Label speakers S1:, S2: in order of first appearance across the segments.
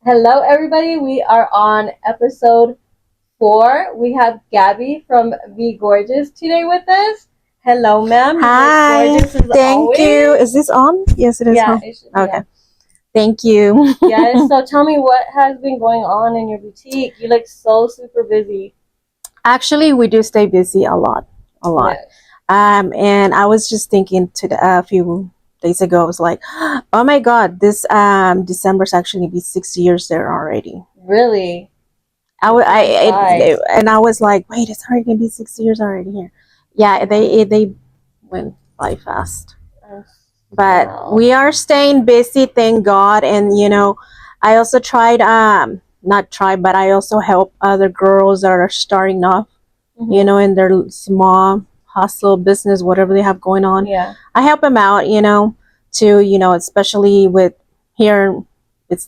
S1: Hello, everybody. We are on episode 4. We have Gaby from VGorgeous today with us. Hello, ma'am.
S2: Hi. Thank
S1: always.
S2: you. Is this on? Yes, it is.
S1: Yeah,
S2: Huh?
S1: it should be
S2: Okay.
S1: on.
S2: Thank you.
S1: Yes. So tell me what has been going on in your boutique. You look so super busy.
S2: Actually, we do stay busy a lot.
S1: Yes.
S2: And I was just thinking a few days ago. I was like, oh my God, this December's actually be 6 years there already.
S1: Really?
S2: And I was like, wait, it's already gonna be 6 years already here. Yeah, they went by fast. But
S1: Wow.
S2: we are staying busy, thank God. And I also tried not tried, but I also help other girls that are starting off, in their small hustle business, whatever they have going on.
S1: Yeah.
S2: I help them out, to especially with here,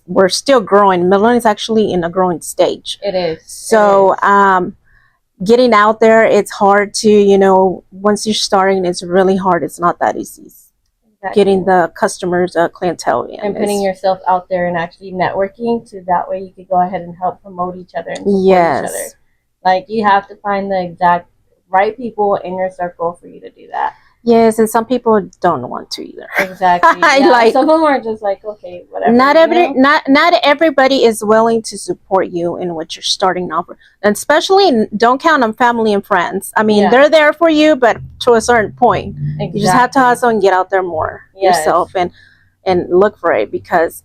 S2: we're still growing. Midland is actually in a growing stage.
S1: It is.
S2: So getting out there, it's hard to, once you're starting, it's really hard. It's not that easy.
S1: Exactly.
S2: Getting the customers, clientele in.
S1: And putting yourself out there and actually networking, so that way you could go ahead and help promote each other and support each other. Like, you have to find the exact right people in your circle for you to do that.
S2: Yes, and some people don't want to either.
S1: Exactly. Yeah. Some of them are just like, okay, whatever.
S2: Not everybody is willing to support you in what you're starting off with. And especially, don't count on family and friends. I mean, they're there for you, but to a certain point. Exactly. You just have to hustle and get out there more yourself and look for it,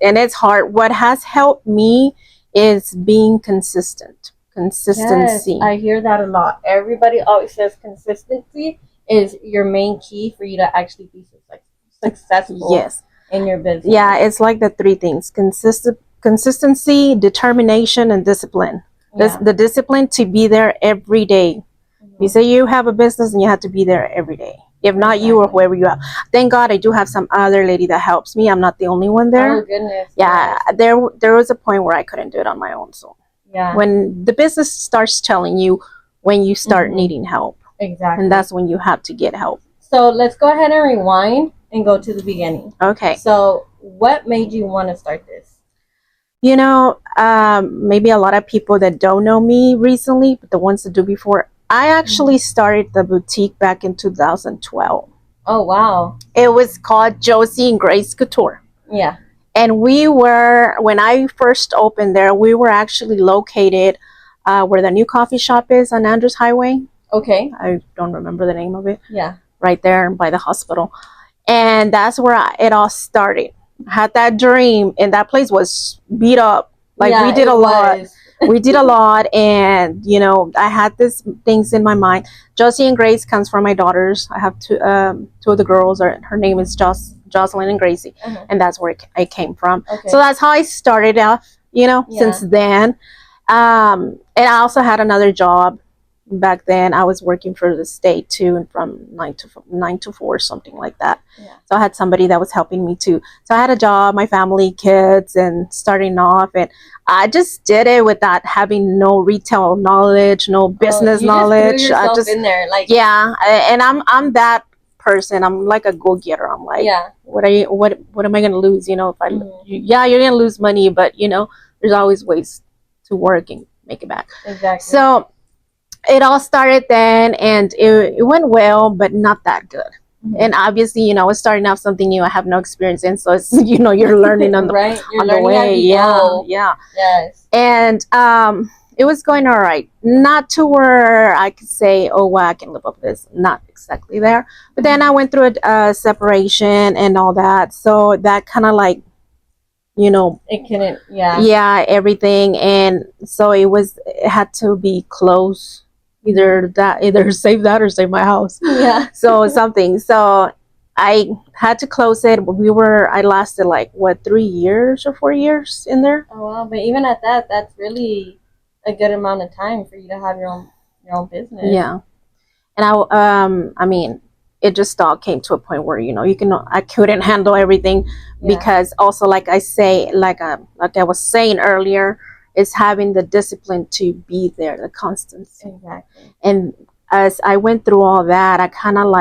S2: and it's hard. What has helped me is being consistent. Consistency.
S1: Yes, I hear that a lot. Everybody always says consistency is your main key for you to actually be successful in your business.
S2: Yeah, it's like the 3 things: consistency, determination, and discipline. The discipline to be there every day. You say you have a business and you have to be there every day. If not you or whoever you have. Thank God I do have some other lady that helps me. I'm not the only one there.
S1: Oh, goodness.
S2: Yeah, there was a point where I couldn't do it on my own. So when the business starts telling you when you start needing help. Exactly. And that's when you have to get help.
S1: So let's go ahead and rewind and go to the beginning.
S2: Okay.
S1: So what made you want to start this?
S2: Maybe a lot of people that don't know me recently, but the ones that do before, I actually started the boutique back in 2012.
S1: Oh, wow.
S2: It was called Josie and Grace Couture.
S1: Yeah.
S2: And when I first opened there, we were actually located where the new coffee shop is on Andrews Hwy.
S1: Okay.
S2: I don't remember the name of it.
S1: Yeah.
S2: Right there by the hospital. And that's where it all started. I had that dream, and that place was beat up. Like, we did a lot. We did a lot, and I had these things in my mind. Josie and Grace comes from my daughters. I have two of the girls. Her name is Jocelyn and Gracie, and that's where I came from. Okay. So that's how I started off. Since then, and I also had another job. Back then, I was working for the state too, and from 9 to 4, something like that. Yeah. So I had somebody that was helping me too. So I had a job, my family, kids, and starting off, and I just did it without having no retail knowledge, no business knowledge.
S1: I just in there, like
S2: and I'm that person. I'm like a go-getter. I'm like, what am I gonna lose? If I you're gonna lose money, but there's always ways to work and make it back.
S1: Exactly.
S2: So it all started then, and it went well, but not that good. And obviously, I was starting off something new. I have no experience in, so it's you're learning on the on the way. Yes. And it was going all right. Not to where I could say, oh wow, I can live up this. Not exactly there. But then I went through a separation and all that, so that kind of like
S1: it couldn't
S2: everything. And so it had to be close. Either save that or save my house. Yeah. So something. So I had to close it. I lasted 3 years or 4 years in there.
S1: Oh wow! But even at that, that's really a good amount of time for you to have your own business.
S2: Yeah. And I mean, it just all came to a point where I couldn't handle everything because also like I was saying earlier, is having the discipline to be there, the constancy.
S1: Exactly.
S2: And as I went through all that, I kind of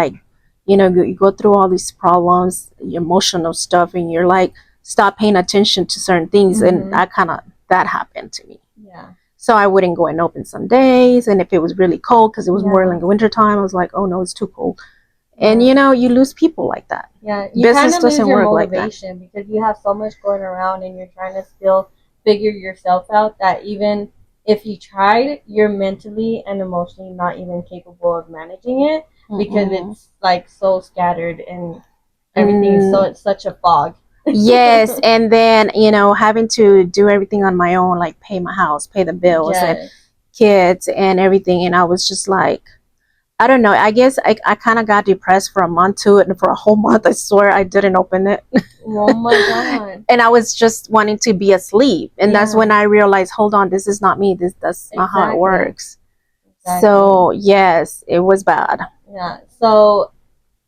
S2: you go through all these problems, emotional stuff, and you're like, stop paying attention to certain things. And that happened to me.
S1: Yeah.
S2: So I wouldn't go and open some days, and if it was really cold, because it was more like winter time, I was like, oh no, it's too cold. And you know, you lose people like that.
S1: Yeah, you kind of lose your motivation because you have so much going around and you're trying to still figure yourself out that even if you tried, you're mentally and emotionally not even capable of managing it because it's like so scattered and everything so it's such a fog.
S2: Yes, and then you know, having to do everything on my own, like pay my house, pay the bills, and kids and everything, and I was just like, I don't know, I guess I kind of got depressed for a month too, and for a whole month I swear I didn't open it.
S1: Oh my god.
S2: And I was just wanting to be asleep, and that's when I realized, hold on, this is not me, that's not how it works. So yes, it was bad.
S1: Yeah, so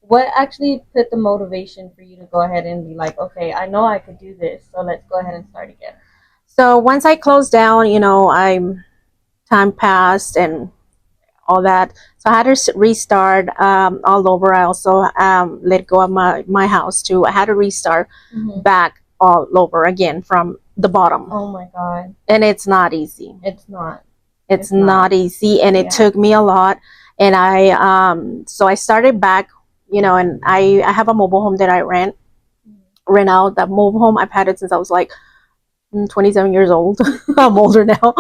S1: what actually put the motivation for you to go ahead and be like, okay, I know I could do this, so let's go ahead and start again?
S2: So once I closed down, you know, time passed and all that, so I had to restart all over. I also let go of my house too. I had to restart back all over again from the bottom.
S1: Oh my god.
S2: And it's not easy.
S1: It's not.
S2: It's not easy, and it took me a lot. And so I started back, you know, and I have a mobile home that I rent out. That mobile home, I've had it since I was like 27 years old. I'm older now,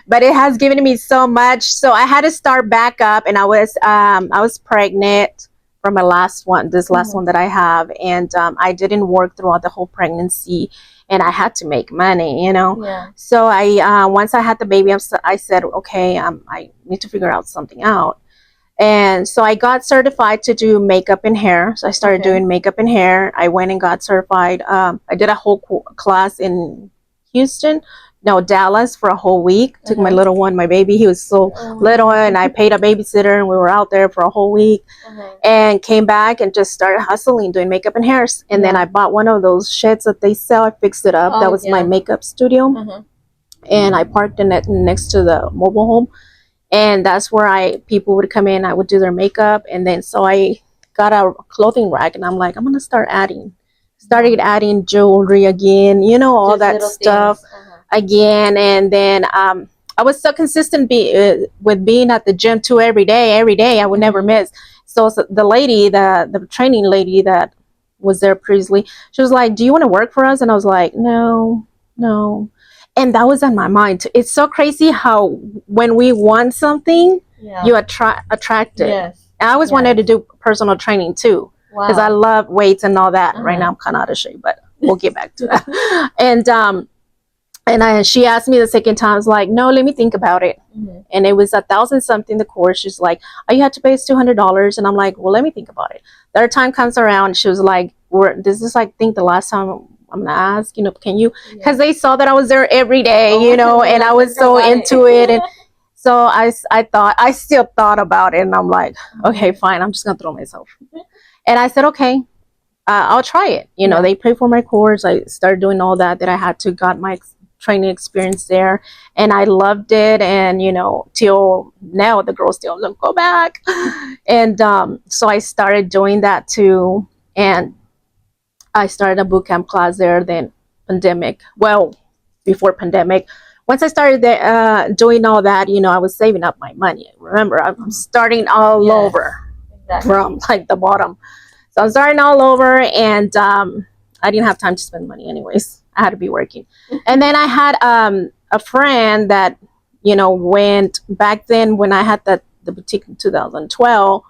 S2: but it has given me so much. So I had to start back up, and I was pregnant from my last one, this last one that I have, and I didn't work throughout the whole pregnancy, and I had to make money, you know. So I once I had the baby, I said, okay, I need to figure out something out. And so I got certified to do makeup and hair. So I started doing makeup and hair. I went and got certified. I did a whole class in Dallas for a whole week. Took my little one, my baby. He was so little, and I paid a babysitter, and we were out there for a whole week. And came back and just started hustling, doing makeup and hair. And then I bought one of those sheds that they sell. I fixed it up. That was my makeup studio. And I parked in it next to the mobile home. And that's where people would come in. I would do their makeup, and then so I got a clothing rack, and I'm like, I'm gonna started adding jewelry again, you know, all that stuff again. And then I was so consistent with being at the gym too every day. I would never miss. So the lady, the training lady that was there previously, she was like, do you want to work for us? And I was like, no. And that was on my mind. It's so crazy how when we want something, you attract it. And I always wanted to do personal training too, because I love weights and all that. Right now I'm kind of out of shape, but we'll get back to that. And she asked me the second time, I was like, no, let me think about it. And it was $1,000 something the course. She's like, all you had to pay is $200. And I'm like, well, let me think about it. Third time comes around, she was like, this is like, I think the last time I'm gonna ask, you know, can you, because they saw that I was there every day, you know, and I was so into it. And so I still thought about it, and I'm like, okay, fine, I'm just gonna throw myself. And I said, okay, I'll try it. You know, they paid for my course. I started doing all that I had to, got my training experience there, and I loved it. And you know, till now the girls still don't go back. And so I started doing that too, and I started a boot camp class there. Then pandemic, well, before pandemic, once I started doing all that, you know, I was saving up my money. Remember, I'm starting all over from like the bottom. So I'm starting all over, and I didn't have time to spend money anyways. I had to be working. And then I had a friend that, you know, went back then when I had the boutique in 2012.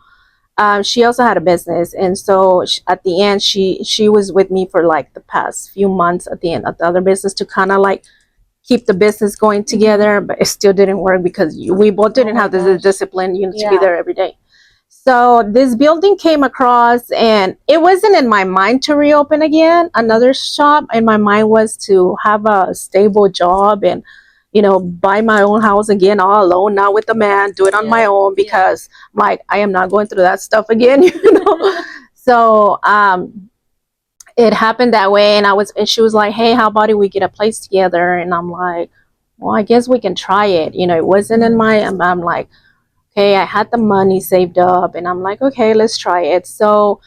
S2: She also had a business, and so at the end she was with me for like the past few months at the end of the other business to kind of like keep the business going together. But it still didn't work because we both didn't have the discipline, you know, to be there every day. So this building came across, and it wasn't in my mind to reopen again another shop. And my mind was to have a stable job and, you know, buy my own house again, all alone, not with a man, do it on my own, because like, I am not going through that stuff again, you know. So it happened that way, and she was like, hey, how about if we get a place together? And I'm like, well, I guess we can try it. You know, it wasn't in my, I'm like, okay, I had the money saved up, and I'm like, okay, let's try it. So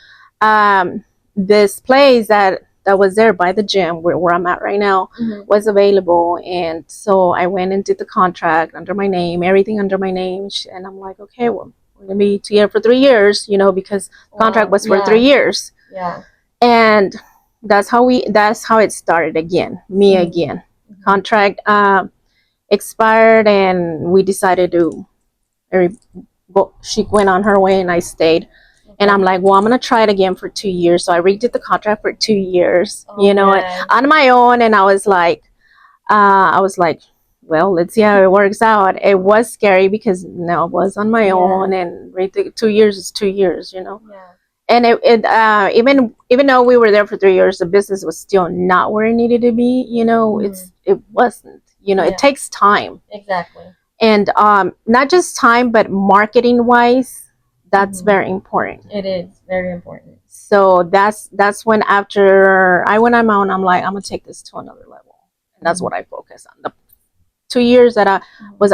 S2: this place that that was there by the gym where I'm at right now was available. And so I went and did the contract under my name, everything under my name. And I'm like, okay, well, we're going to be together for 3 years, you know, because the contract was for 3 years.
S1: Yeah.
S2: And that's how it started again, again. Contract expired, and we decided to, she went on her way and I stayed. And I'm like, well, I'm going to try it again for 2 years. So I redid the contract for 2 years, you know, on my own. And I was like, well, let's see how it works out. It was scary because I was on my own, and 2 years is 2 years, you know. Yeah. And even though we were there for 3 years, the business was still not where it needed to be, you know. It wasn't, you know. It takes time. Exactly. And not just time, but marketing wise, that's very important. It is very important. So that's when, after I went on my own, I'm like, I'm gonna take this to another level, and that's what I focus on. The 2 years that I was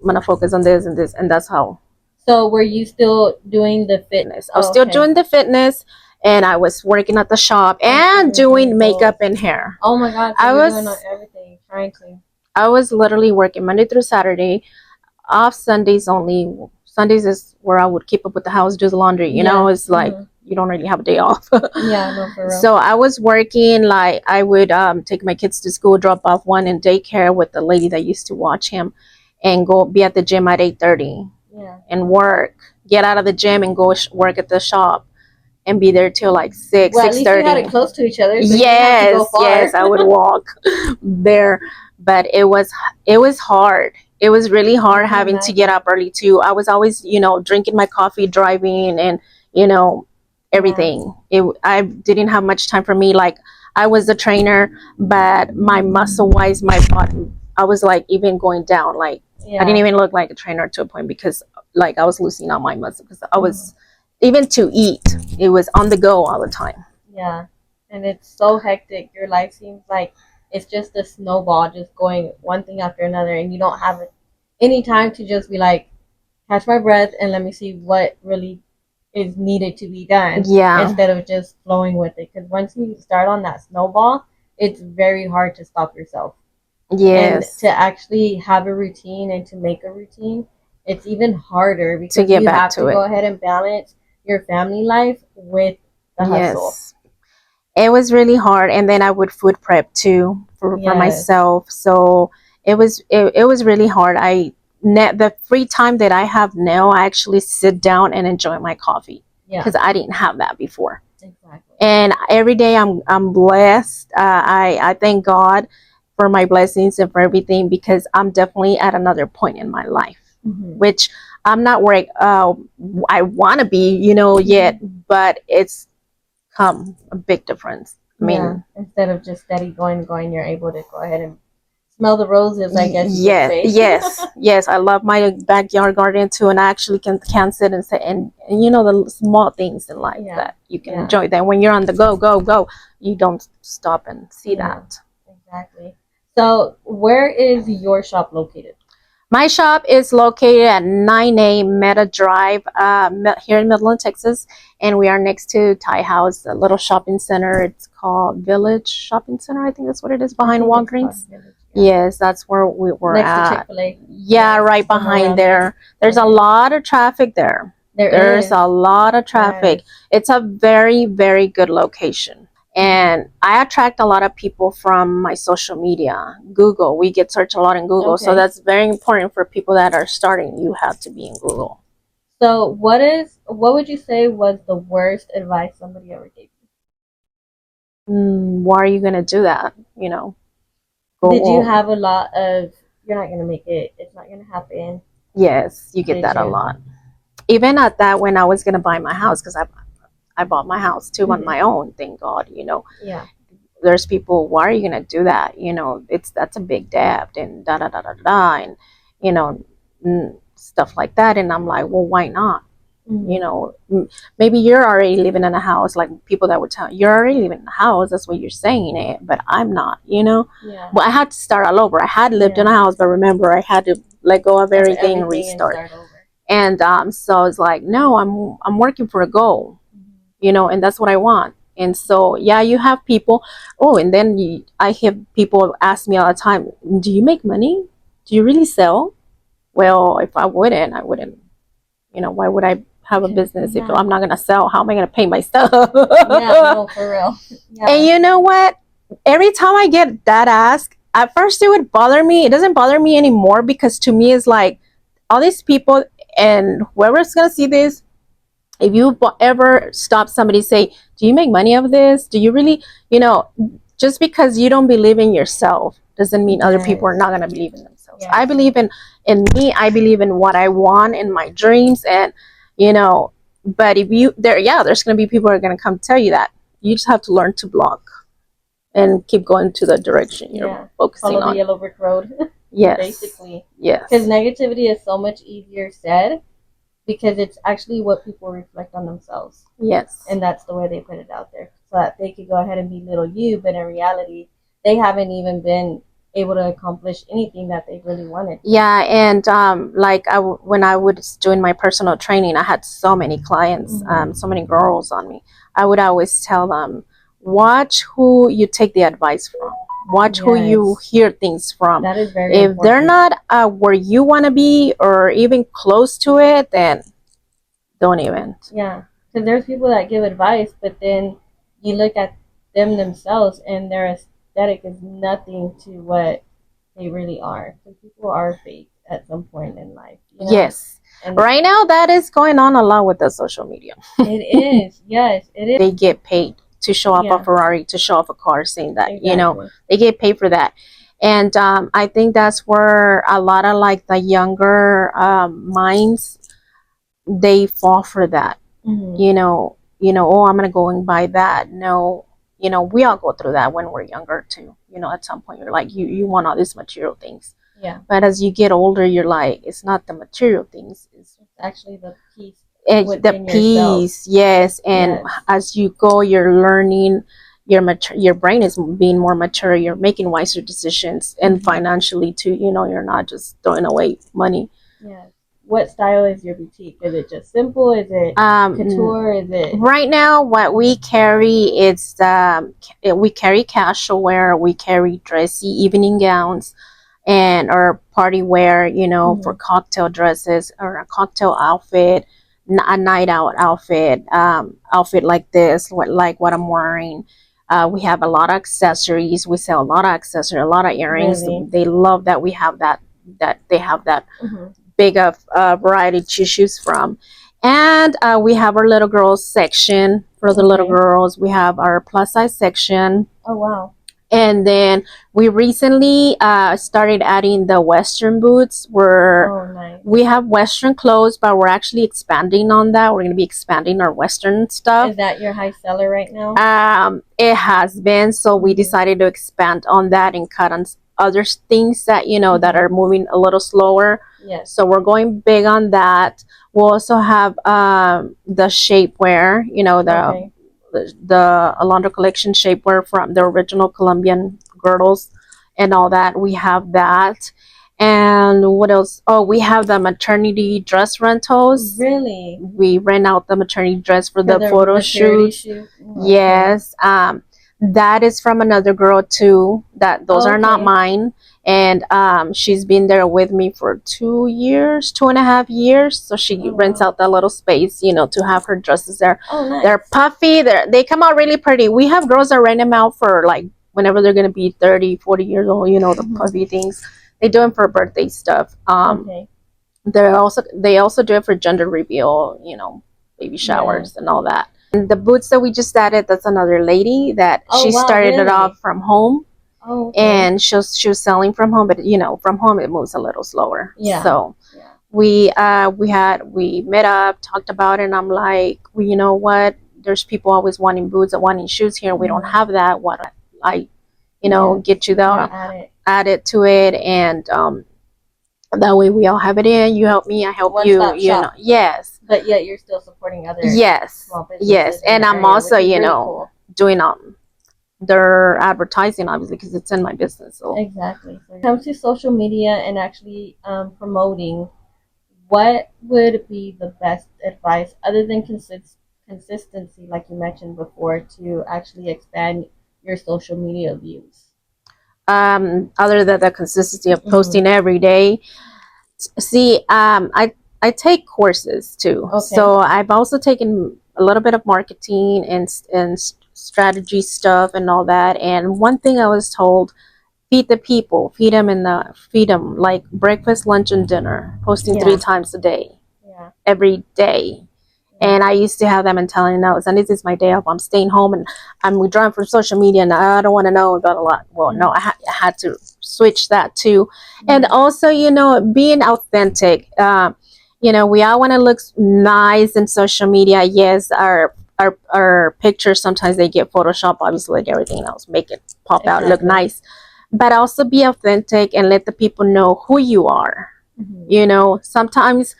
S2: gonna focus on this and this, and that's how. So were you still doing the fitness? I was still doing the fitness, and I was working at the shop and doing makeup and hair. Oh my God! So I was doing everything, trying to. I was literally working Monday through Saturday, off Sundays only. Sundays is where I would keep up with the house, do the laundry. You know, it's like you don't really have a day off. Yeah, no, for real. So I was working, like I would take my kids to school, drop off one in daycare with the lady that used to watch him, and go be at the gym at 8:30. Yeah. And work, get out of the gym and go work at the shop, and be there till like 6, 6:30. At least you had it close to each other. So yes, you have to go far. Yes, I would walk there, but it was hard. It was really hard having to get up early too. I was always, you know, drinking my coffee, driving, and you know, everything. I didn't have much time for me. Like, I was a trainer, but my muscle wise, my body, I was like even going down. Like, I didn't even look like a trainer to a point, because like I was losing all my muscle, because I was even to eat, it was on the go all the time. Yeah, and it's so hectic. Your life seems like it's just a snowball, just going one thing after another, and you don't have any time to just be like, catch my breath and let me see what really is needed to be done. Yeah. Instead of just flowing with it, because once you start on that snowball, it's very hard to stop yourself. Yes. And to actually have a routine and to make a routine, it's even harder, because to get you have to go ahead and balance your family life with the hustle. Yes. It was really hard, and then I would food prep too for myself. So it was really hard. The free time that I have now, I actually sit down and enjoy my coffee, because I didn't have that before. Exactly. And every day I'm blessed. I thank God for my blessings and for everything, because I'm definitely at another point in my life, which I'm not where I want to be, you know, yet, but it's come a big difference. I mean, instead of just steady going, you're able to go ahead and smell the roses, I guess. Yes. I love my backyard garden too, and I actually can sit and say, and you know, the small things in life that you can enjoy. That when you're on the go, you don't stop and see that. Exactly. So, where is your shop located? My shop is located at 9A Meta Drive here in Midland, Texas, and we are next to Thai House, a little shopping center. It's called Village Shopping Center, I think that's what it is, behind Walgreens. Yes, that's where we were next at. To Chick-fil-A. Yeah, right behind there. There's a lot of traffic there. There's a lot of traffic. Yes. It's a very, very good location. And I attract a lot of people from my social media. Google, we get searched a lot in Google. Okay. So that's very important for people that are starting. You have to be in Google. So what would you say was the worst advice somebody ever gave you? Why are you going to do that? You know, did you have a lot of, you're not going to make it, it's not going to happen? Yes, you get that a lot. Even at that, when I was going to buy my house, because I bought my house too on my own, thank God, you know. Yeah. There's people, why are you going to do that? You know, that's a big debt, and and, you know, stuff like that. And I'm like, well, why not? You know, maybe you're already living in a house, like people that would tell you, you're already living in a house, that's what you're saying it, but I'm not, you know. Yeah. But I had to start all over. I had lived in a house, but remember, I had to let go of everything and restart. And so it's like, no, I'm working for a goal. You know, and that's what I want. And so, yeah, you have people. Oh, and then I have people ask me all the time, do you make money? Do you really sell? Well, if I wouldn't, why would I have a business if I'm not going to sell? How am I going to pay my stuff?
S1: Yeah, no, for real. Yeah.
S2: And you know what? Every time I get that ask, at first it would bother me. It doesn't bother me anymore because to me it's like all these people and whoever's going to see this, if you ever stop somebody say, do you make money of this? Do you really, just because you don't believe in yourself doesn't mean other people are not going to believe in themselves. I believe in me. I believe in what I want in my dreams. And, but if there's going to be people who are going to come tell you that. You just have to learn to block and keep going to the direction you're focusing on.
S1: Follow the yellow brick road.
S2: Yes.
S1: Basically.
S2: Yes.
S1: Because negativity is so much easier said because it's actually what people reflect on themselves.
S2: Yes.
S1: And that's the way they put it out there. So that they could go ahead and belittle you, but in reality, they haven't even been able to accomplish anything that they really wanted.
S2: Yeah, and when I was doing my personal training, I had so many clients, so many girls on me. I would always tell them, watch who you take the advice from. Watch who you hear things from.
S1: That is very
S2: important. If they're not where you want to be or even close to it, then don't even.
S1: Yeah, because there's people that give advice, but then you look at them themselves and their aesthetic is nothing to what they really are. So people are fake at some point in life.
S2: Yes. And right now, that is going on a lot with the social media.
S1: It is. Yes, it is.
S2: They get paid to show off a Ferrari, to show off a car, saying that, they get paid for that. And I think that's where a lot of like the younger minds, they fall for that. Oh, I'm going to go and buy that. No, we all go through that when we're younger too. At some point you're like, you want all these material things.
S1: Yeah.
S2: But as you get older, you're like, it's not the material things. It's
S1: actually the peace.
S2: The peace, yes. And as you go, you're learning. Your brain is being more mature. You're making wiser decisions, and financially too. You're not just throwing away money.
S1: Yeah. What style is your boutique? Is it just simple? Is it couture? Is it
S2: right now? What we carry is we carry casual wear. We carry dressy evening gowns, and or party wear. For cocktail dresses or a cocktail outfit. A night out outfit like this, like what I'm wearing. We have a lot of accessories. We sell a lot of accessories, a lot of earrings. Really? They love that we have that they have that big of variety to choose from. And we have our little girls section for the little girls. We have our plus size section.
S1: Oh wow.
S2: And then we recently started adding the Western boots. We have Western clothes, but we're actually expanding on that. We're going to be expanding our Western stuff.
S1: Is that your high seller right now?
S2: It has been. So we decided to expand on that and cut on other things that, that are moving a little slower.
S1: Yes.
S2: So we're going big on that. We'll also have the shapewear, the Alondra collection shapewear from the original Colombian girdles and all that. We have that. And what else? Oh, we have the maternity dress rentals.
S1: Really?
S2: We rent out the maternity dress for the photo shoot. Oh, yes. That is from another girl too. Those are not mine. And she's been there with me for 2.5 years. So she rents out that little space, to have her dresses there.
S1: Oh, nice.
S2: They're puffy. They come out really pretty. We have girls that rent them out for like whenever they're going to be 30, 40 years old, the puffy things. They do them for birthday stuff. They also do it for gender reveal, baby showers and all that. And the boots that we just added, that's another lady that she started it off from home.
S1: Oh, okay.
S2: And she was selling from home, but from home it moves a little slower.
S1: Yeah.
S2: So we met up, talked about it, and I'm like, well, you know what? There's people always wanting boots and wanting shoes here. We don't have that. What I get you that, add it to it, and that way we all have it in. You help me, I help you.
S1: Shop.
S2: Yes.
S1: But yet you're still supporting other small businesses.
S2: Yes, and I'm also
S1: cool.
S2: doing their advertising, obviously, because it's in my business. So.
S1: Exactly. So when it comes to social media and actually promoting, what would be the best advice other than consistency, like you mentioned before, to actually expand your social media views?
S2: Other than the consistency of posting every day, see, I take courses too. Okay. So I've also taken a little bit of marketing and strategy stuff and all that. And one thing I was told: feed the people, feed them like breakfast, lunch, and dinner. Posting 3 times a day, every day. And I used to have that mentality. Now, and this is my day off. I'm staying home and I'm withdrawing from social media, and I don't want to know about a lot. Well, no, I had to switch that too. And also, being authentic. We all want to look nice in social media. Yes, our pictures, sometimes they get Photoshop, obviously, like everything else, make it pop out, look nice. But also be authentic and let the people know who you are. Sometimes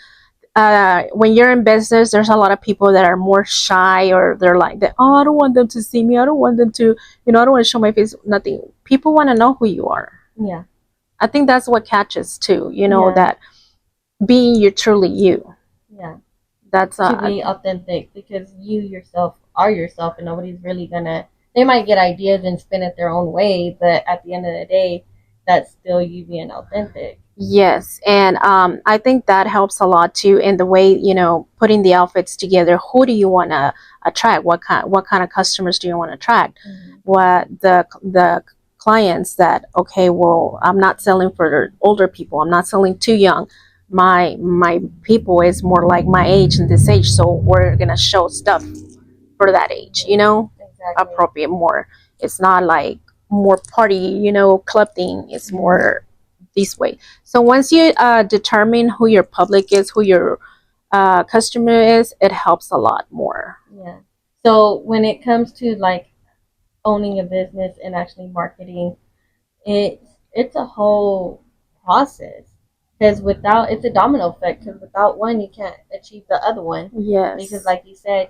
S2: when you're in business, there's a lot of people that are more shy, or they're like that. Oh, I don't want them to see me. I don't want them to, I don't want to show my face. Nothing. People want to know who you are. Yeah. I think that's what catches too. That being you truly you. Yeah. That's
S1: to be authentic, because you yourself are yourself, and nobody's really gonna. They might get ideas and spin it their own way, but at the end of the day, that's still you being authentic.
S2: Yes, and I think that helps a lot too in the way, putting the outfits together. Who do you want to attract? What kind of customers do you want to attract? What the clients that, okay, well, I'm not selling for older people. I'm not selling too young. My people is more like my age and this age, so we're gonna show stuff for that age, appropriate more. It's not like more party, club thing. It's more this way. So once you determine who your public is, who your customer is, it helps a lot more.
S1: Yeah. So when it comes to like owning a business and actually marketing, it's a whole process. Because it's a domino effect. Because without one, you can't achieve the other one. Yes. Because like you said,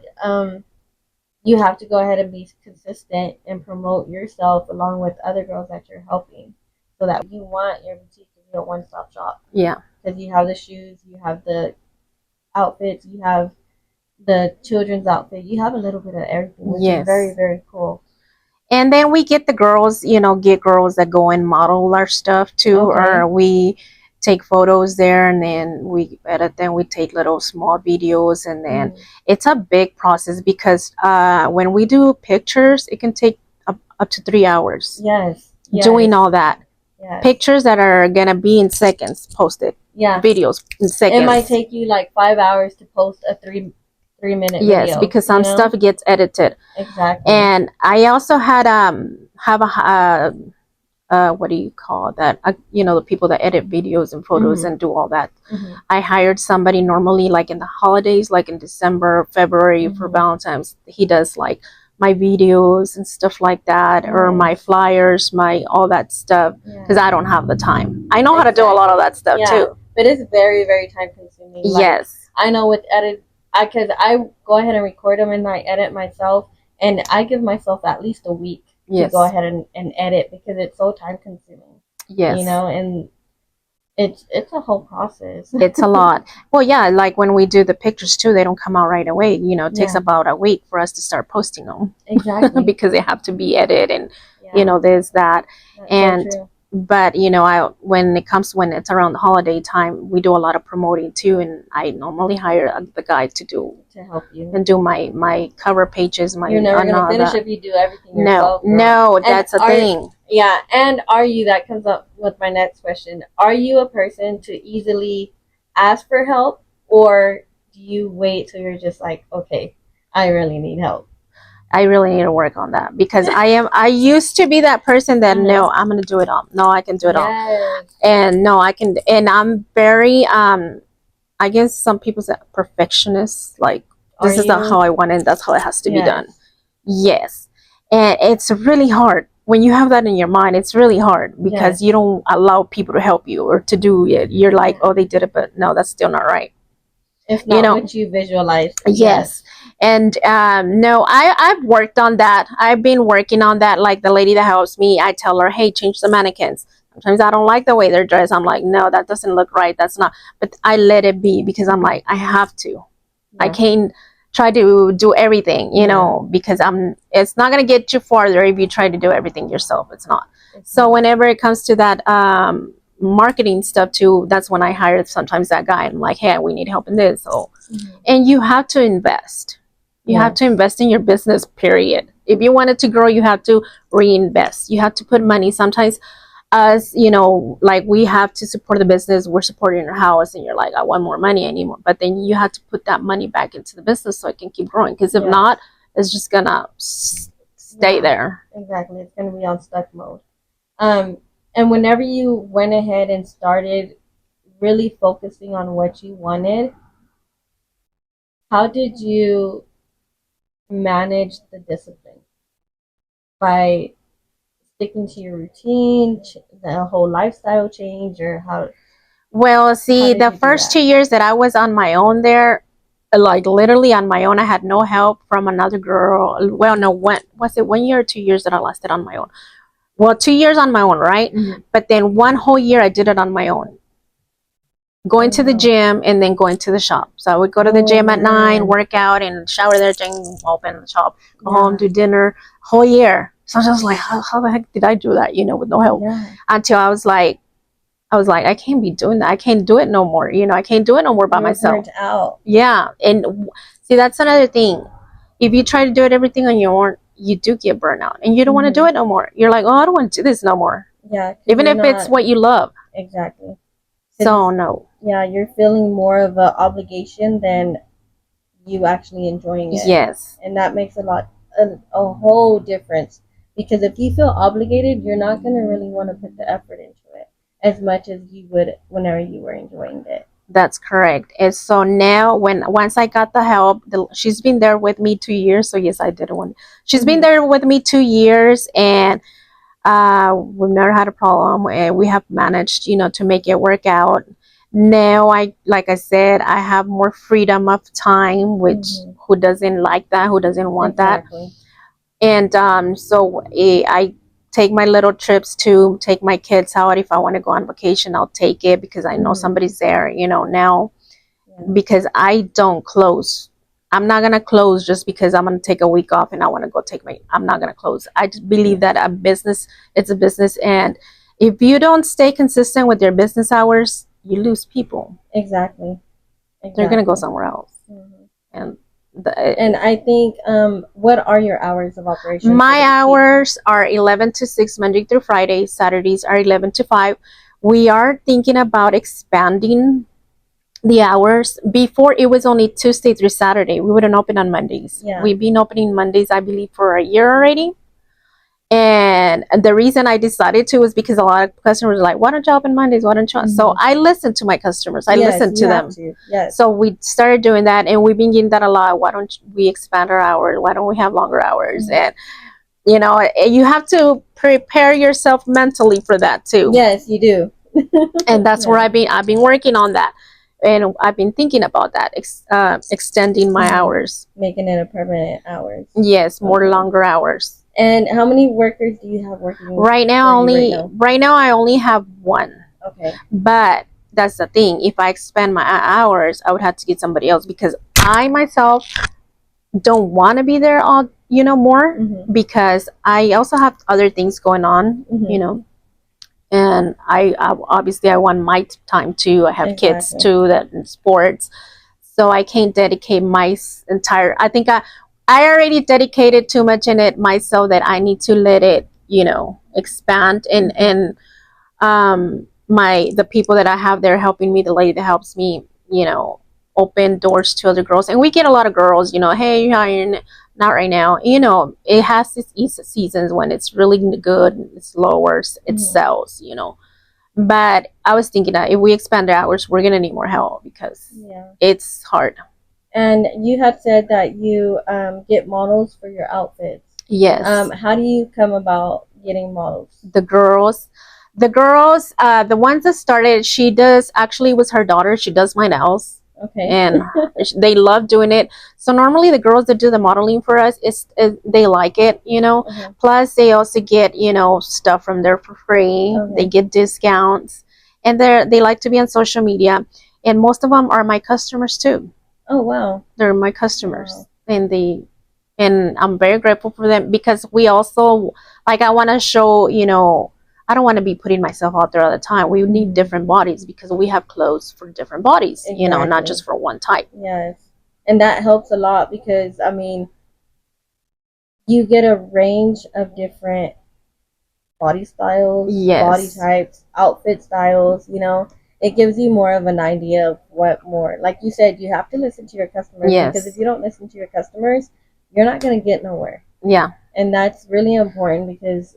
S1: you have to go ahead and be consistent and promote yourself along with other girls that you're helping, so that you want your boutique to be a one-stop shop. Yeah. Because you have the shoes, you have the outfits, you have the children's outfit, you have a little bit of everything, which is very, very cool.
S2: And then we get the girls, get girls that go and model our stuff too, or we take photos there, and then we edit them. We take little small videos, and then it's a big process, because when we do pictures, it can take up to 3 hours. Yes. Doing all that. Yes. Pictures that are gonna be in seconds posted. Yeah. Videos in seconds.
S1: It might take you like 5 hours to post a 3-minute video.
S2: Yes, because some stuff gets edited. Exactly. And I also had have a what do you call that? The people that edit videos and photos and do all that. I hired somebody normally, like in the holidays, like in December, February for Valentine's. He does like my videos and stuff like that, or my flyers, my all that stuff, because I don't have the time. I know how to do a lot of that stuff too,
S1: but it's very, very time consuming.
S2: Yes,
S1: I know with edit, because I go ahead and record them and I edit myself, and I give myself at least a week to go ahead and edit, because it's so time consuming. Yes, and it's a whole process.
S2: It's a lot. Well, yeah, like when we do the pictures too, they don't come out right away. It takes about a week for us to start posting them. Exactly. Because they have to be edited, and there's that. That's and so but when it's around the holiday time, we do a lot of promoting too, and I normally hire the guy to help you and do my cover pages.
S1: You're never gonna finish if you do everything yourself.
S2: No, that's a thing.
S1: Yeah, and that comes up with my next question. Are you a person to easily ask for help, or do you wait till you're just like, okay, I really need help?
S2: I really need to work on that, because I used to be that person that no, I'm gonna do it all. No, I can do it all. And no, I can. And I'm very I guess some people say perfectionist. Like, this is not how I want it. That's how it has to be done. Yes, and it's really hard when you have that in your mind. It's really hard, because you don't allow people to help you or to do it. You're like, oh, they did it, but no, that's still not right.
S1: It's not what you visualize.
S2: Yes. And no, I've worked on that. I've been working on that. Like the lady that helps me, I tell her, hey, change the mannequins. Sometimes I don't like the way they're dressed. I'm like, no, that doesn't look right. That's not. But I let it be, because I'm like, I have to. I can't try to do everything, you know, because it's not going to get you farther if you try to do everything yourself. It's not. So whenever it comes to that marketing stuff too, that's when I hire sometimes that guy. I'm like, hey, we need help in this. So, and you have to invest. You have to invest in your business, period. If you want it to grow, you have to reinvest. You have to put money. Sometimes us, you know, like we have to support the business. We're supporting our house, and you're like, I want more money, I need more. But then you have to put that money back into the business so it can keep growing. Because if not, it's just gonna stay there.
S1: Exactly, it's gonna be on stuck mode. And whenever you went ahead and started really focusing on what you wanted, how did you manage the discipline? By sticking to your routine, the whole lifestyle change, or how?
S2: Well, see, the first 2 years that I was on my own there, like literally on my own, I had no help from another girl. Well, no, was it 1 year or 2 years that I lasted on my own? Well, 2 years on my own, right? But then one whole year I did it on my own. Going to the gym and then going to the shop. So I would go to the gym at 9, work out and shower there, open the shop, go home, do dinner, whole year. So I was just like, how the heck did I do that, you know, with no help? Until I was like, I can't be doing that. I can't do it no more. You know, I can't do it no more by myself.
S1: Out.
S2: Yeah. And see, that's another thing. If you try to do it everything on your own, you do get burnt out and you don't want to do it no more. You're like, oh, I don't want to do this no more.
S1: Yeah.
S2: Even if it's what you love.
S1: Exactly.
S2: So no.
S1: Yeah, you're feeling more of an obligation than you actually enjoying it.
S2: Yes.
S1: And that makes a whole difference. Because if you feel obligated, you're not going to really want to put the effort into it as much as you would whenever you were enjoying it.
S2: That's correct. And so now, once I got the help, she's been there with me 2 years. So yes, I did one. She's been there with me 2 years, and we've never had a problem. And we have managed, you know, to make it work out. Now, like I said, I have more freedom of time, which who doesn't like that? Who doesn't want that? And so I take my little trips to take my kids out. If I want to go on vacation, I'll take it because I know somebody's there, you know, now. Because I don't close. I'm not going to close just because I'm going to take a week off and I want to go I'm not going to close. I just believe that it's a business. And if you don't stay consistent with your business hours, you lose people.
S1: Exactly.
S2: They're going to go somewhere else.
S1: And I think, what are your hours of operation?
S2: My hours are 11 to 6, Monday through Friday. Saturdays are 11 to 5. We are thinking about expanding the hours. Before, it was only Tuesday through Saturday. We wouldn't open on Mondays. We've been opening Mondays, I believe, for a year already. And the reason I decided to was because a lot of customers were like, why don't you open Mondays? Why don't you? So I listened to my customers. I listened to them. So we started doing that, and we've been getting that a lot. Why don't we expand our hours? Why don't we have longer hours? And, you know, you have to prepare yourself mentally for that too.
S1: Yes, you do.
S2: And that's where I've been working on that. And I've been thinking about that, extending my hours.
S1: Making it a permanent hours.
S2: Yes, more longer hours.
S1: And how many workers do you have working?
S2: Right now, I only have one.
S1: Okay.
S2: But that's the thing. If I expand my hours, I would have to get somebody else because I myself don't want to be there all, you know, more because I also have other things going on, you know. And I obviously I want my time too. I have kids too that in sports, so I can't dedicate my entire. I think I already dedicated too much in it myself that I need to let it, you know, expand. And the people that I have there helping me, the lady that helps me, you know, open doors to other girls, and we get a lot of girls, you know, hey, you're hiring. Not right now, you know, it has its seasons when it's really good, it's lower, it sells, you know. But I was thinking that if we expand our hours, we're gonna need more help because it's hard.
S1: And you had said that you get models for your outfits.
S2: Yes.
S1: How do you come about getting models?
S2: The girls, the ones that started, she does, actually it was her daughter, she does my nails.
S1: Okay.
S2: And they love doing it. So normally the girls that do the modeling for us, they like it, you know. Plus they also get, you know, stuff from there for free. They get discounts, and they like to be on social media, and most of them are my customers too.
S1: Oh wow.
S2: They're my customers. Wow. And I'm very grateful for them, because we also, like, I want to show, I don't want to be putting myself out there all the time. We need different bodies, because we have clothes for different bodies, exactly. Not just for one type.
S1: Yes. And that helps a lot, because I mean, you get a range of different body styles, yes. Body types, outfit styles, it gives you more of an idea of what more. Like you said, you have to listen to your customers, yes. Because if you don't listen to your customers, you're not going to get nowhere.
S2: Yeah.
S1: And that's really important, because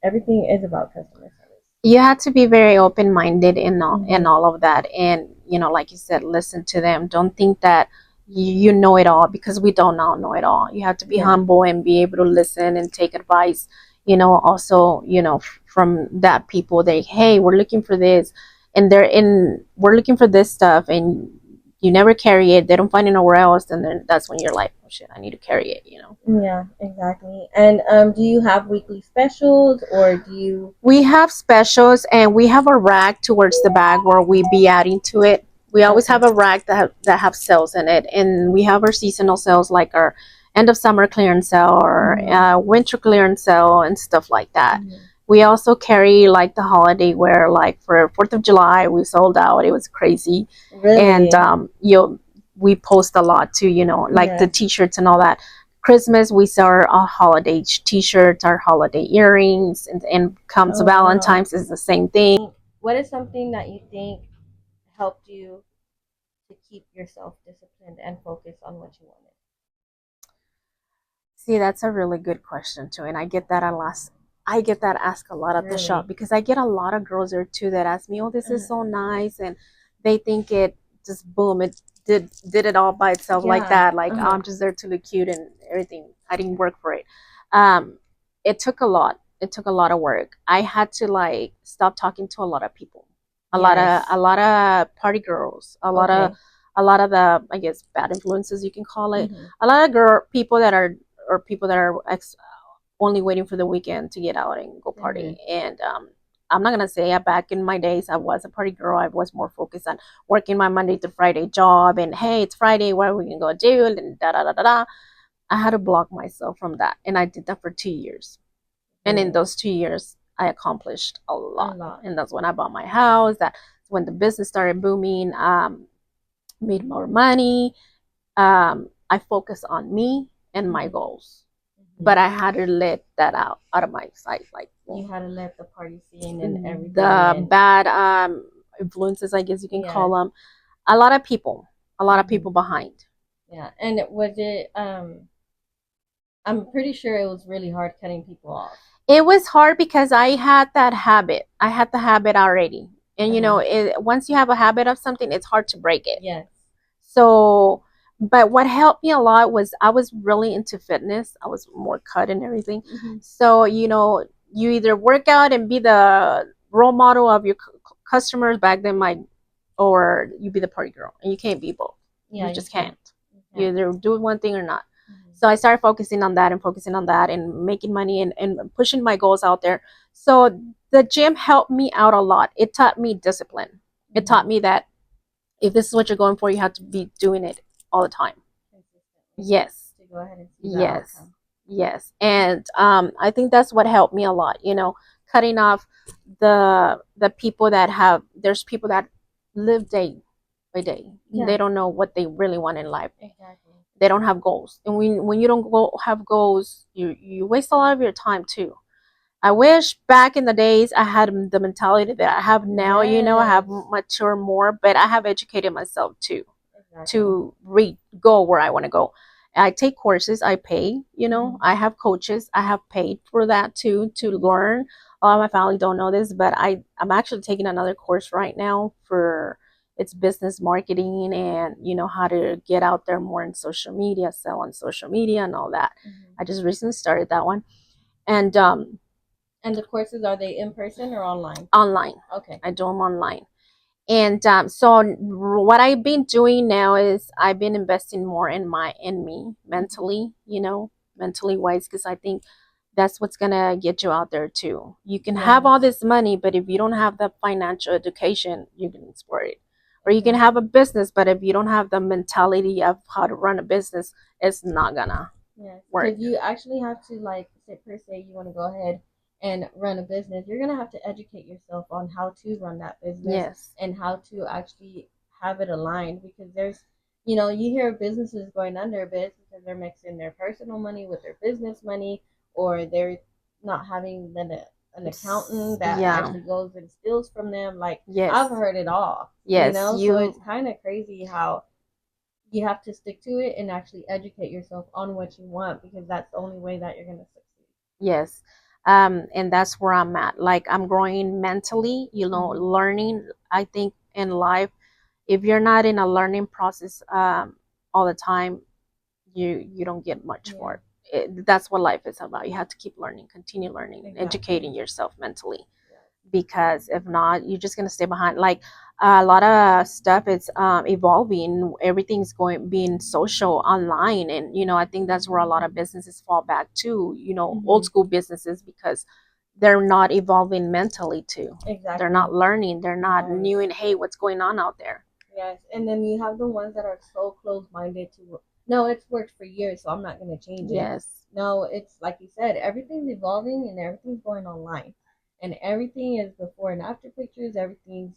S1: everything is about customer service.
S2: You have to be very open-minded in all of that. And, like you said, listen to them. Don't think that you know it all, because we don't all know it all. You have to be humble and be able to listen and take advice, also, from that people. Hey, we're looking for this, and we're looking for this stuff, and you never carry it. They don't find it nowhere else, and then that's when you're like, oh shit, I need to carry it,
S1: Yeah, exactly. And do you have weekly specials, or do you?
S2: We have specials, and we have a rack towards the back where we be adding to it. We always have a rack that have sales in it, and we have our seasonal sales, like our end of summer clearance sale, or winter clearance sale, and stuff like that. We also carry like the holiday wear, like for 4th of July, we sold out. It was crazy. Really? And we post a lot too, like the t-shirts and all that. Christmas, we sell our holiday t-shirts, our holiday earrings, and comes Valentine's is the same thing.
S1: What is something that you think helped you to keep yourself disciplined and focused on what you wanted?
S2: See, that's a really good question too, and I get that asked a lot at the shop, because I get a lot of girls there too that ask me, "Oh, this is so nice," and they think it just boom, it did it all by itself, like that. Like, oh, I'm just there to look cute and everything. I didn't work for it. It took a lot. It took a lot of work. I had to like stop talking to a lot of people, a lot of party girls, a lot of the, I guess, bad influences, you can call it. A lot of people that are only waiting for the weekend to get out and go party. And I'm not gonna say back in my days I was a party girl. I was more focused on working my Monday to Friday job, and hey, it's Friday, what are we gonna go do? And da da da da da. I had to block myself from that, and I did that for 2 years. And in those 2 years, I accomplished a lot. And that's when I bought my house. That's when the business started booming. Made more money. I focused on me and my goals. But I had to let that out of my sight. Like,
S1: you had to let the party scene and everything.
S2: The bad influences, I guess you can call them. A lot of people behind.
S1: Yeah. And was it? I'm pretty sure it was really hard cutting people off.
S2: It was hard because I had that habit. I had the habit already, and once you have a habit of something, it's hard to break it.
S1: Yes.
S2: So. But what helped me a lot was I was really into fitness. I was more cut and everything. So, you either work out and be the role model of your customers back then, or you be the party girl, and you can't be both. Yeah, you just can't. You either do one thing or not. So I started focusing on that and making money and pushing my goals out there. So the gym helped me out a lot. It taught me discipline. It taught me that if this is what you're going for, you have to be doing it all the time. Yes.
S1: To go ahead and see that outcome.
S2: Yes. And I think that's what helped me a lot, cutting off the people there's people that live day by day. Yeah. They don't know what they really want in life.
S1: Exactly.
S2: They don't have goals. And when you don't have goals, you waste a lot of your time too. I wish back in the days I had the mentality that I have now. Yes. I have matured more, but I have educated myself too. To go where I want to go. I take courses, I pay, I have coaches, I have paid for that too, to learn. A lot of my family don't know this, but I'm actually taking another course right now for it's business marketing, and how to get out there more in social media, sell on social media and all that. I just recently started that one. And
S1: the courses, are they in person or online?
S2: Online.
S1: Okay.
S2: I do them online. And so what I've been doing now is I've been investing more in me mentally, mentally wise, because I think that's what's gonna get you out there too. You can have all this money, but if you don't have the financial education, you can explore it, or you can have a business, but if you don't have the mentality of how to run a business, it's not gonna work.
S1: Because you actually have to, like, per se, you want to go ahead and run a business, you're gonna have to educate yourself on how to run that business and how to actually have it aligned. Because there's, you hear businesses going under, but it's because they're mixing their personal money with their business money, or they're not having an accountant that actually goes and steals from them. Like, I've heard it all. So it's kind of crazy how you have to stick to it and actually educate yourself on what you want, because that's the only way that you're going to succeed.
S2: Yes. And that's where I'm at. Like, I'm growing mentally, learning. I think in life, if you're not in a learning process all the time, you don't get much for it. That's what life is about. You have to keep learning, continue learning, educating yourself mentally. Because if not, you're just gonna stay behind. Like, a lot of stuff is evolving. Everything's being social online, and I think that's where a lot of businesses fall back to. Old school businesses, because they're not evolving mentally too. Exactly. They're not learning. They're not knowing, hey, what's going on out there.
S1: Yes, and then you have the ones that are so close-minded to, no, it's worked for years, so I'm not going to change it. Yes. No, it's like you said, everything's evolving and everything's going online. And everything is before and after pictures. Everything's,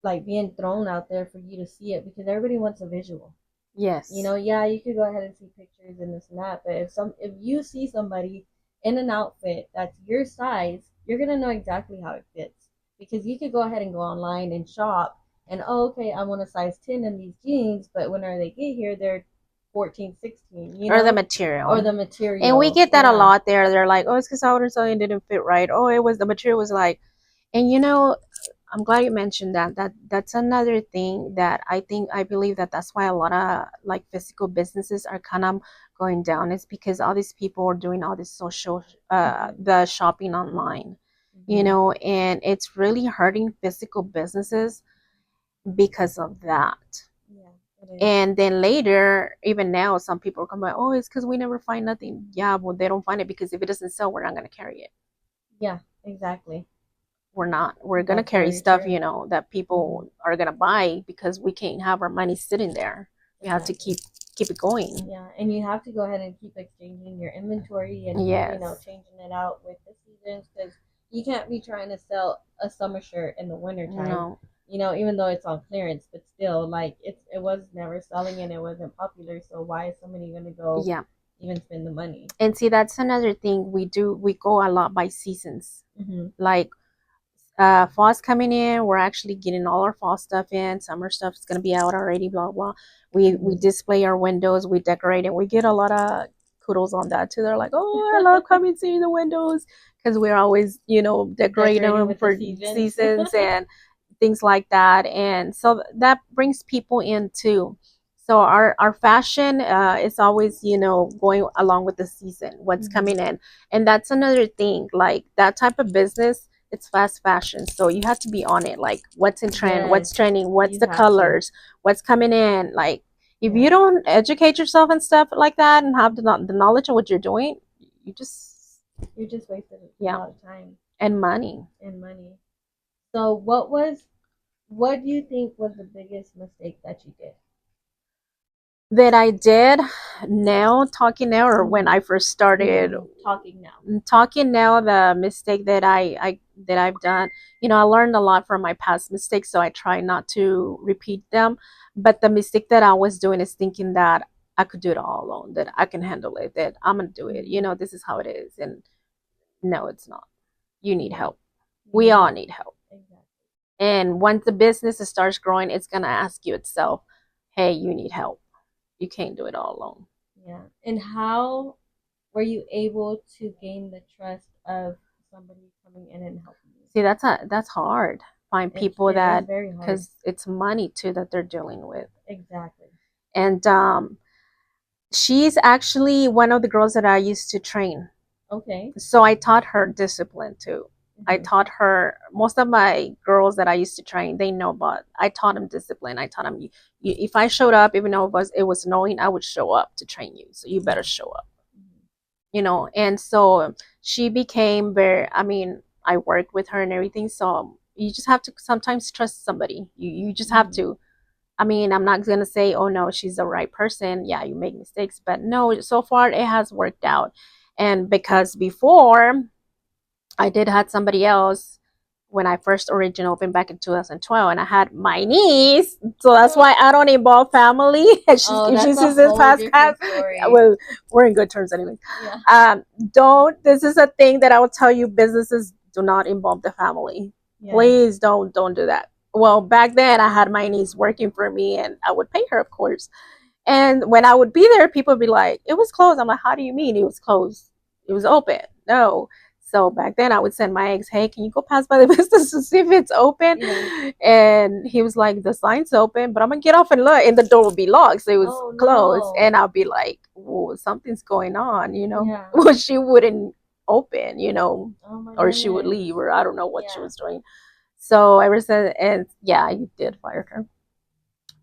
S1: like being thrown out there for you to see it, because everybody wants a visual. Yes. You could go ahead and see pictures and this and that, but if you see somebody in an outfit that's your size, you're gonna know exactly how it fits, because you could go ahead and go online and shop and, okay, I want a size 10 in these jeans, but whenever they get here, they're 14, 16,
S2: or the material. And we get that a lot there. They're like, oh, it's because I ordered something and didn't fit right. Oh, the material was like, and I'm glad you mentioned that. That's another thing that I believe that's why a lot of like physical businesses are kind of going down, is because all these people are doing all this social, the shopping online, and it's really hurting physical businesses because of that. And then later, even now, some people come by, oh, it's because we never find nothing. Yeah, well, they don't find it because if it doesn't sell, we're not going to carry it.
S1: Yeah, exactly.
S2: We're not. We're going to carry stuff, that people are going to buy, because we can't have our money sitting there. We have to keep it going.
S1: Yeah, and you have to go ahead and keep exchanging your inventory and, changing it out with the seasons, because you can't be trying to sell a summer shirt in the wintertime. No. Even though it's on clearance, but still, like, it was never selling and it wasn't popular. So why is somebody going to go even spend the money?
S2: And see, that's another thing we do. We go a lot by seasons. Like, fall's coming in, we're actually getting all our fall stuff in. Summer stuff is going to be out already, blah, blah. We display our windows, we decorate, and we get a lot of kudos on that too. They're like, oh, I love coming seeing the windows, because we're always, decorating them for seasons and things like that. And so that brings people in too. So our fashion is always, going along with the season, what's coming in. And that's another thing, like that type of business, it's fast fashion. So you have to be on it, like what's in trend, what's trending, what's the colors, what's coming in. Like, if you don't educate yourself and stuff like that and have the knowledge of what you're doing, you're just
S1: wasting a lot of time
S2: and money.
S1: So what do you think was the biggest mistake that you did?
S2: That I did now, talking now, or when I first started? Talking now, the mistake that I've done, I learned a lot from my past mistakes, so I try not to repeat them. But the mistake that I was doing is thinking that I could do it all alone, that I can handle it, that I'm gonna do it, this is how it is. And no, it's not. You need help. We all need help. Exactly. And once the business starts growing, it's gonna ask you itself, hey, you need help. You can't do it all alone.
S1: Yeah. And how were you able to gain the trust of somebody coming in and helping you?
S2: See, that's hard. Find people that, because it's money too that they're dealing with.
S1: Exactly.
S2: And she's actually one of the girls that I used to train.
S1: Okay.
S2: So I taught her discipline too. I taught her, most of my girls that I used to train, they know, but I taught them discipline. I taught them, if I showed up, even though it was annoying, I would show up to train you. So you better show up, and so she became I worked with her and everything. So you just have to sometimes trust somebody. You just have to. I mean, I'm not gonna say, oh no, she's the right person. Yeah, you make mistakes, but no, so far it has worked out. And because before I did had somebody else when I first originally opened back in 2012, and I had my niece, so that's why I don't involve family. If she sees this podcast, well, we're in good terms anyway. Yeah. Don't. This is a thing that I will tell you: businesses do not involve the family. Yeah. Please don't do that. Well, back then I had my niece working for me, and I would pay her, of course. And when I would be there, people would be like, "It was closed." I'm like, "How do you mean it was closed? It was open." No. So back then I would send my ex, "Hey, can you go pass by the business to see if it's open?" Yeah. And he was like, "The sign's open, but I'm gonna get off and look." And the door would be locked, so it was closed. No. And I'll be like, "Well, something's going on, you know." Yeah. Well, she wouldn't open, you know, or she would leave, or I don't know what she was doing. So ever since, and yeah, I did fire her.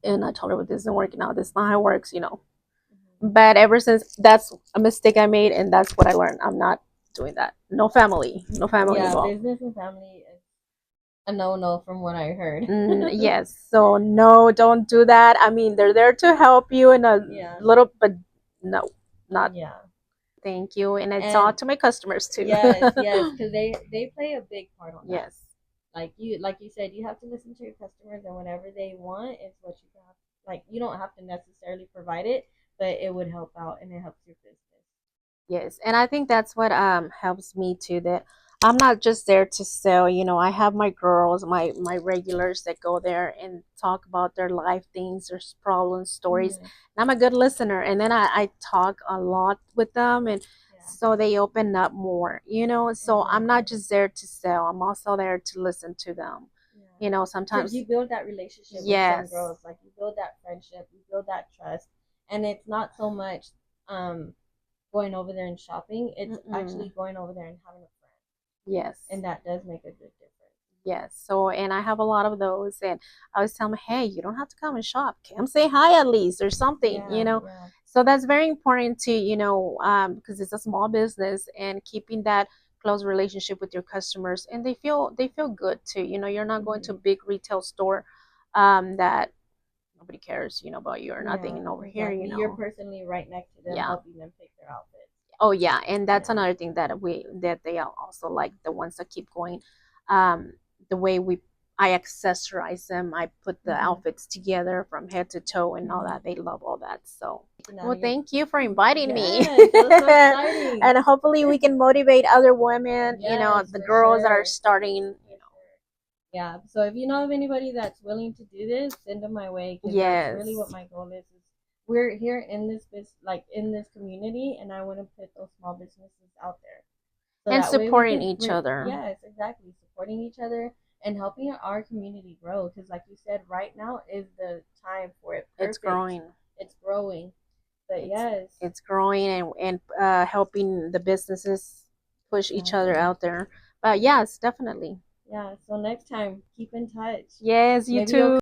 S2: And I told her, this isn't working out. This is not how it works, you know. But ever since, that's a mistake I made, and that's what I learned. I'm not doing that. No family. No family involved. Yeah, business and family is a no-no from what I heard. Yes. So no, don't do that. I mean, they're there to help you in a little, but no, not. Yeah. Thank you, and it's all to my customers too. Yes, yes, because they play a big part on that. Yes. Like you said, you have to listen to your customers, and whatever they want is what you have. Like, you don't have to necessarily provide it, but it would help out, and it helps your business. Yes, and I think that's what helps me too. That I'm not just there to sell. You know, I have my girls, my regulars that go there and talk about their life things, their problems, stories. And I'm a good listener, and then I talk a lot with them, and so they open up more, you know. So I'm not just there to sell, I'm also there to listen to them. You know, sometimes you build that relationship with some girls, like you build that friendship, you build that trust, and it's not so much going over there and shopping, it's actually going over there and having a friend. Yes. And that does make a good difference. Yes. So, and I have a lot of those, and I always tell them, hey, you don't have to come and shop, come say hi at least, or something, you know. So that's very important to, you know, because it's a small business, and keeping that close relationship with your customers, and they feel good too. You know, you're not going to a big retail store that nobody cares, you know, about you or nothing. And over here, you know, you're personally right next to them, helping them pick their outfits. Oh yeah, and that's another thing that they also like, the ones that keep going. The way I accessorize them, I put the outfits together from head to toe and all that. They love all that. So, well, thank you for inviting me. So exciting. And hopefully we can motivate other women, you know, the girls that are starting, you know. Yeah. So if you know of anybody that's willing to do this, send them my way. Yes. That's really what my goal is we're here in this in this community, and I want to put those small businesses out there. So and supporting each other. Yes, exactly. Supporting each other and helping our community grow. Because like you said, right now is the time for it. Perfect. It's growing. It's growing. But it's growing, and helping the businesses push each other out there. But yes, definitely. Yeah. So next time, keep in touch. Yes, you too.